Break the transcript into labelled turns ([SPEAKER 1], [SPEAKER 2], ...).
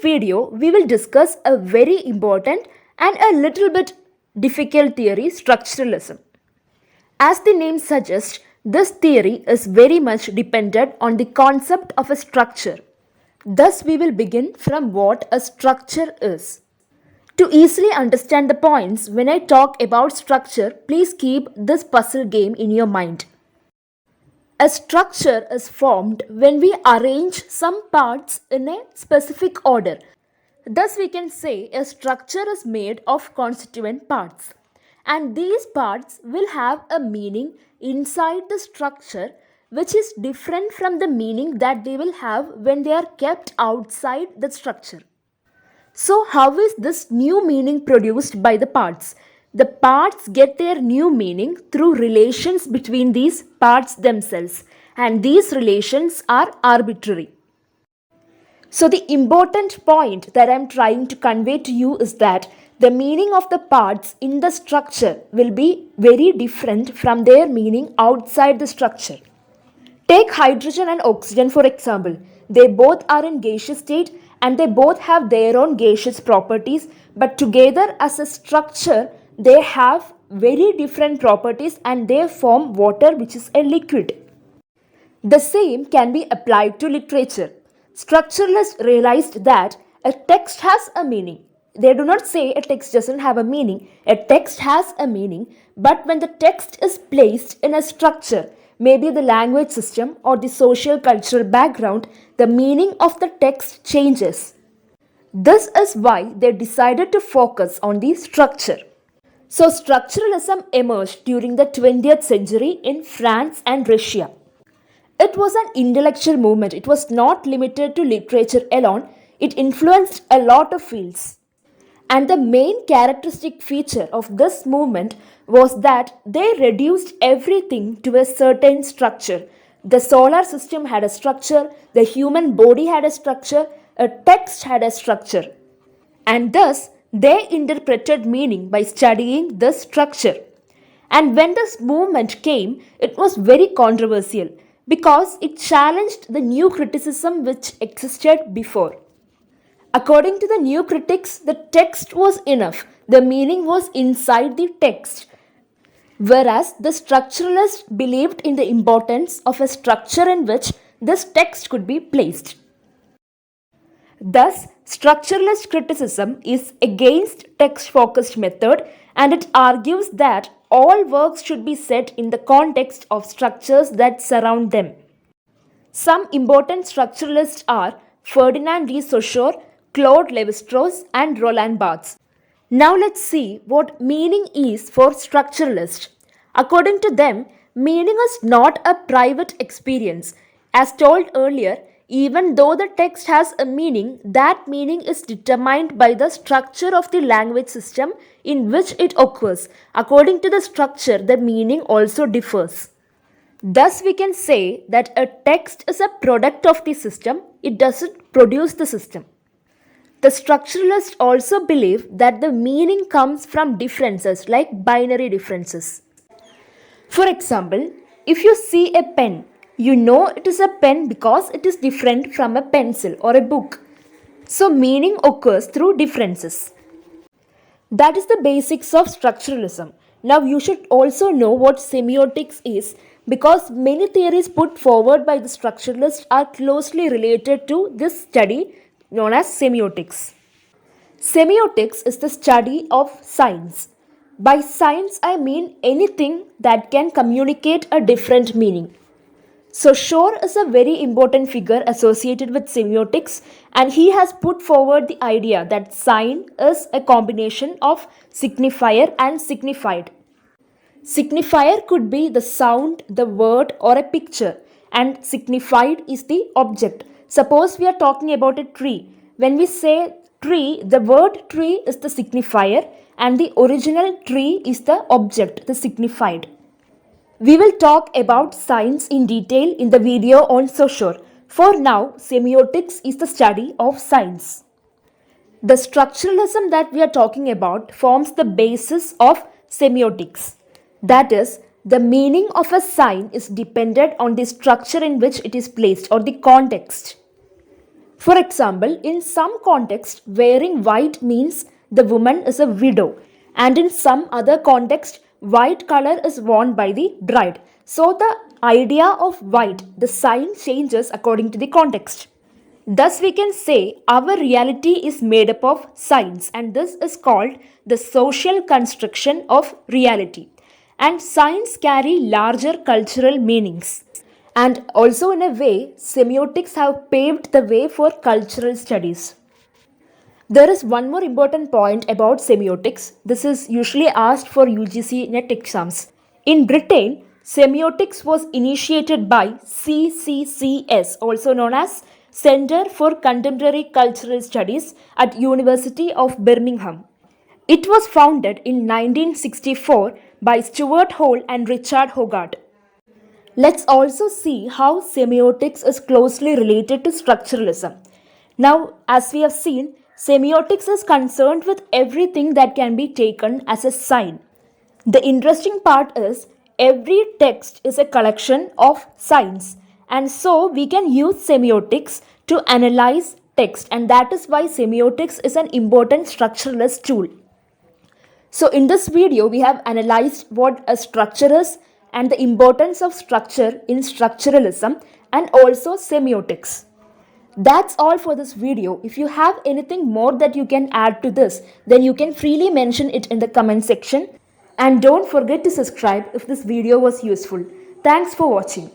[SPEAKER 1] video, we will discuss a very important and a little bit difficult theory, structuralism. As the name suggests, this theory is very much dependent on the concept of a structure. Thus, we will begin from what a structure is. To easily understand the points, when I talk about structure, please keep this puzzle game in your mind. A structure is formed when we arrange some parts in a specific order. Thus, we can say a structure is made of constituent parts, and these parts will have a meaning inside the structure which is different from the meaning that they will have when they are kept outside the structure. So, how is this new meaning produced by the parts? The parts get their new meaning through relations between these parts themselves, and these relations are arbitrary. So, the important point that I am trying to convey to you is that the meaning of the parts in the structure will be very different from their meaning outside the structure. Take hydrogen and oxygen for example. They both are in gaseous state and they both have their own gaseous properties, but together as a structure they have very different properties and they form water, which is a liquid. The same can be applied to literature. Structuralists realized that a text has a meaning. They do not say a text doesn't have a meaning. A text has a meaning, but when the text is placed in a structure, maybe the language system or the social cultural background, the meaning of the text changes. This is why they decided to focus on the structure. So, structuralism emerged during the 20th century in France and Russia. It was an intellectual movement. It was not limited to literature alone. It influenced a lot of fields. And the main characteristic feature of this movement was that they reduced everything to a certain structure. The solar system had a structure, the human body had a structure, a text had a structure. And thus, they interpreted meaning by studying this structure. And when this movement came, it was very controversial because it challenged the new criticism which existed before. According to the new critics, the text was enough, the meaning was inside the text. Whereas the structuralists believed in the importance of a structure in which this text could be placed. Thus, structuralist criticism is against text-focused method and it argues that all works should be set in the context of structures that surround them. Some important structuralists are Ferdinand de Saussure, Claude Lévi-Strauss and Roland Barthes. Now let's see what meaning is for structuralists. According to them, meaning is not a private experience. As told earlier, even though the text has a meaning, that meaning is determined by the structure of the language system in which it occurs. According to the structure, the meaning also differs. Thus, we can say that a text is a product of the system, it doesn't produce the system. The structuralists also believe that the meaning comes from differences like binary differences. For example, if you see a pen, you know it is a pen because it is different from a pencil or a book. So, meaning occurs through differences. That is the basics of structuralism. Now, you should also know what semiotics is because many theories put forward by the structuralists are closely related to this study known as semiotics. Semiotics is the study of signs. By signs, I mean anything that can communicate a different meaning. Saussure is a very important figure associated with semiotics and he has put forward the idea that sign is a combination of signifier and signified. Signifier could be the sound, the word or a picture and signified is the object. Suppose we are talking about a tree. When we say tree, the word tree is the signifier and the original tree is the object, the signified. We will talk about signs in detail in the video on Saussure. For now, semiotics is the study of signs. The structuralism that we are talking about forms the basis of semiotics. That is, the meaning of a sign is dependent on the structure in which it is placed or the context. For example, in some context, wearing white means the woman is a widow, and in some other context, white color is worn by the bride. So the idea of white, the sign changes according to the context. Thus, we can say our reality is made up of signs, and this is called the social construction of reality. And signs carry larger cultural meanings. And also, in a way, semiotics have paved the way for cultural studies. There is one more important point about semiotics. This is usually asked for UGC NET exams. In Britain, semiotics was initiated by CCCS, also known as Center for Contemporary Cultural Studies at University of Birmingham. It was founded in 1964 by Stuart Hall and Richard Hogarth. Let's also see how semiotics is closely related to structuralism. Now, as we have seen, semiotics is concerned with everything that can be taken as a sign. The interesting part is every text is a collection of signs, and so we can use semiotics to analyze text, and that is why semiotics is an important structuralist tool. So in this video, we have analyzed what a structure is and the importance of structure in structuralism and also semiotics. That's all for this video. If you have anything more that you can add to this, then you can freely mention it in the comment section. And don't forget to subscribe if this video was useful. Thanks for watching.